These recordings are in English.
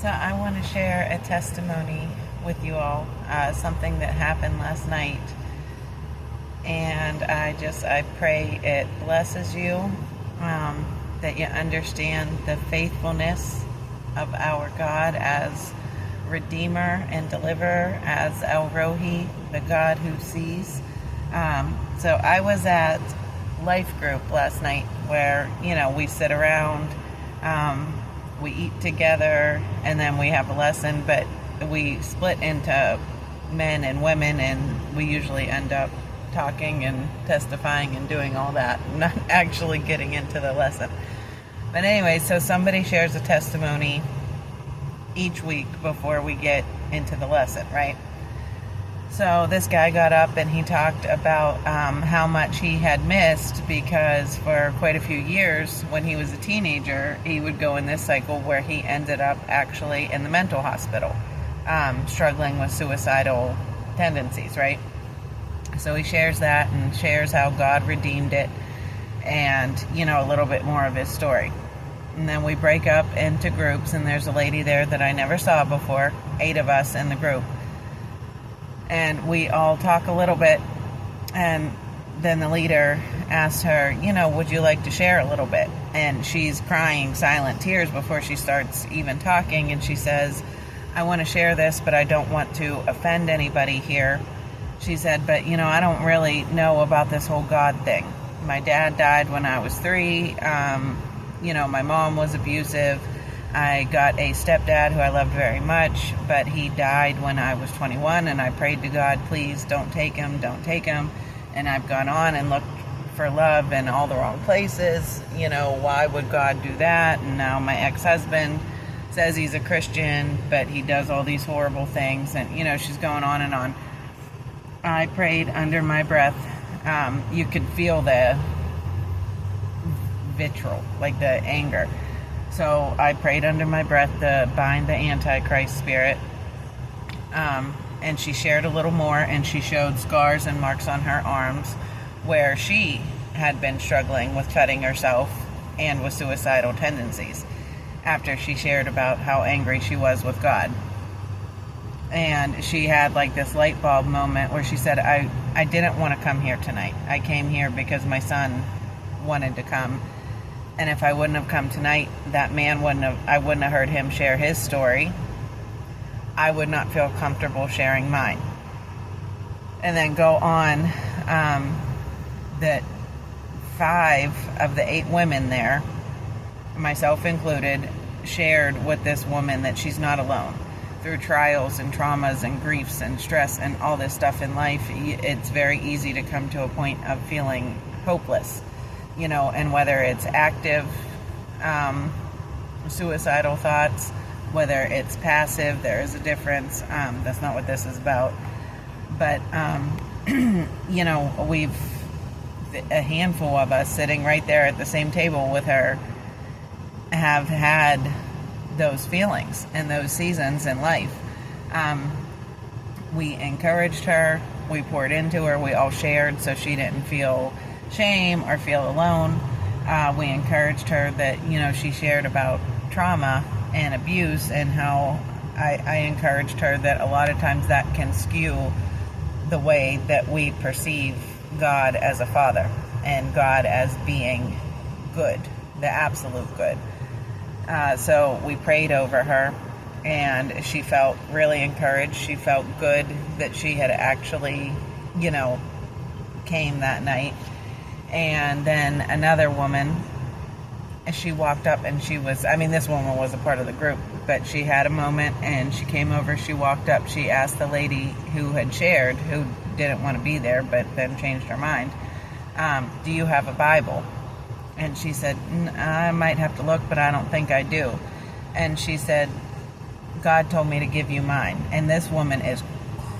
So I want to share a testimony with you all, something that happened last night. And I pray it blesses you, that you understand the faithfulness of our God as Redeemer and Deliverer, as El Rohi, the God who sees. So I was at Life Group last night where, we sit around, we eat together, and then we have a lesson, but we split into men and women, and we usually end up talking and testifying and doing all that, not actually getting into the lesson. But anyway, so somebody shares a testimony each week before we get into the lesson, right? So this guy got up and he talked about how much he had missed, because for quite a few years when he was a teenager, he would go in this cycle where he ended up actually in the mental hospital, struggling with suicidal tendencies, right? So he shares that and shares how God redeemed it and, a little bit more of his story. And then we break up into groups, and there's a lady there that I never saw before, 8 of us in the group. And we all talk a little bit, and then the leader asked her, would you like to share a little bit? And she's crying silent tears before she starts even talking, and she says, I want to share this, but I don't want to offend anybody here. She said, but I don't really know about this whole God thing. My dad died when I was 3. My mom was abusive. I got a stepdad who I loved very much, but he died when I was 21, and I prayed to God, please don't take him. And I've gone on and looked for love in all the wrong places. Why would God do that? And now my ex-husband says he's a Christian, but he does all these horrible things. And, she's going on and on. I prayed under my breath. You could feel the vitriol, like the anger. So I prayed under my breath to bind the Antichrist spirit. And she shared a little more, and she showed scars and marks on her arms where she had been struggling with cutting herself and with suicidal tendencies after she shared about how angry she was with God. And she had like this light bulb moment where she said, I didn't want to come here tonight. I came here because my son wanted to come. And if I wouldn't have come tonight, that man I wouldn't have heard him share his story. I would not feel comfortable sharing mine. And then go on, that 5 of the 8 women there, myself included, shared with this woman that she's not alone. Through trials and traumas and griefs and stress and all this stuff in life, it's very easy to come to a point of feeling hopeless, and whether it's active suicidal thoughts, whether it's passive, there is a difference. That's not what this is about. But, we've a handful of us sitting right there at the same table with her have had those feelings and those seasons in life. We encouraged her, we poured into her, we all shared so she didn't feel shame or feel alone. We encouraged her that, she shared about trauma and abuse, and how I encouraged her that a lot of times that can skew the way that we perceive God as a father and God as being good, the absolute good. So we prayed over her, and she felt really encouraged. She felt good that she had actually, came that night. And then another woman, she walked up and this woman was a part of the group, but she had a moment and she came over, she walked up, she asked the lady who had shared, who didn't want to be there, but then changed her mind, do you have a Bible? And she said, I might have to look, but I don't think I do. And she said, God told me to give you mine. And this woman is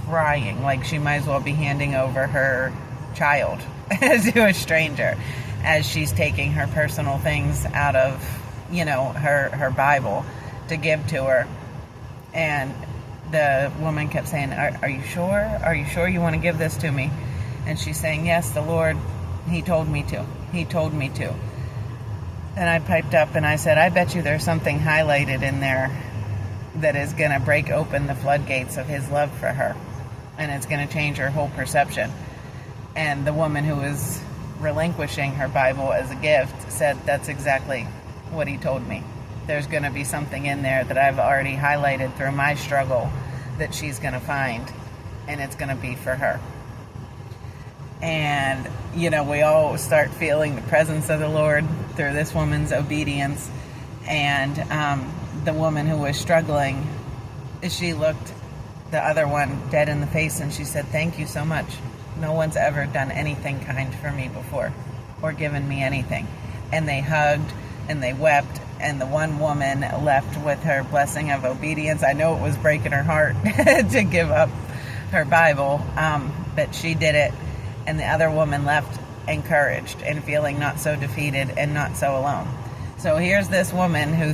crying like she might as well be handing over her child to a stranger, as she's taking her personal things out of, her Bible to give to her. And the woman kept saying, are you sure? Are you sure you want to give this to me? And she's saying, yes, the Lord, He told me to. He told me to. And I piped up and I said, I bet you there's something highlighted in there that is going to break open the floodgates of his love for her, and it's going to change her whole perception. And the woman who was relinquishing her Bible as a gift said, that's exactly what he told me. There's going to be something in there that I've already highlighted through my struggle that she's going to find, and it's going to be for her. And, we all start feeling the presence of the Lord through this woman's obedience. And the woman who was struggling, she looked the other one dead in the face and she said, thank you so much. No one's ever done anything kind for me before or given me anything. And they hugged and they wept, and the one woman left with her blessing of obedience. I know it was breaking her heart to give up her Bible, but she did it. And the other woman left encouraged and feeling not so defeated and not so alone. So here's this woman who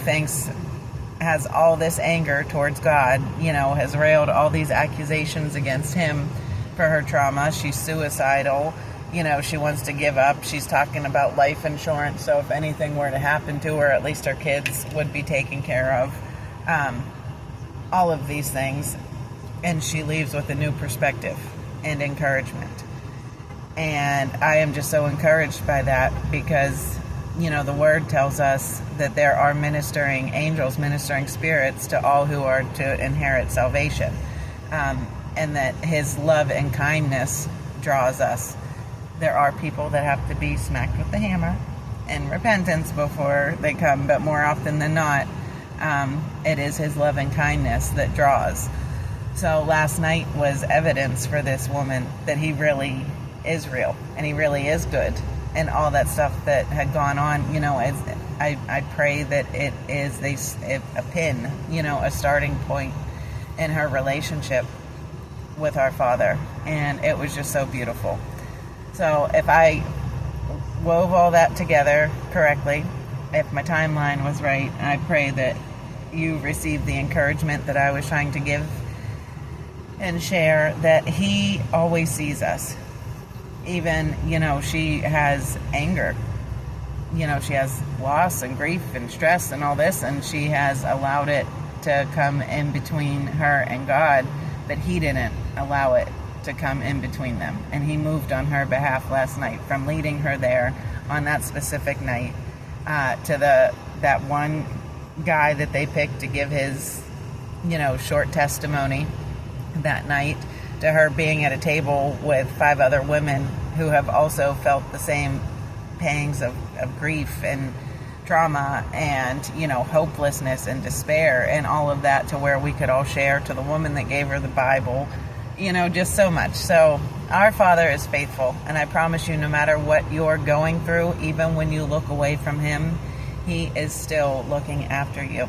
has all this anger towards God, has railed all these accusations against him for her trauma. She's suicidal. She wants to give up. She's talking about life insurance, so if anything were to happen to her, at least her kids would be taken care of. All of these things. And she leaves with a new perspective and encouragement. And I am just so encouraged by that because, the Word tells us that there are ministering angels, ministering spirits to all who are to inherit salvation. And that his love and kindness draws us. There are people that have to be smacked with the hammer in repentance before they come, but more often than not, it is his love and kindness that draws. So last night was evidence for this woman that he really is real and he really is good, and all that stuff that had gone on, I pray that it is a pin, a starting point in her relationship with our Father, and it was just so beautiful. So if I wove all that together correctly, if my timeline was right, I pray that you received the encouragement that I was trying to give and share, that he always sees us. Even, she has anger. She has loss and grief and stress and all this, and she has allowed it to come in between her and God, but he didn't allow it to come in between them. And he moved on her behalf last night, from leading her there on that specific night to that one guy that they picked to give his, short testimony that night, to her being at a table with 5 other women who have also felt the same pangs of grief and trauma and, hopelessness and despair and all of that, to where we could all share, to the woman that gave her the Bible, just so much. So our Father is faithful, and I promise you, no matter what you're going through, even when you look away from him, he is still looking after you.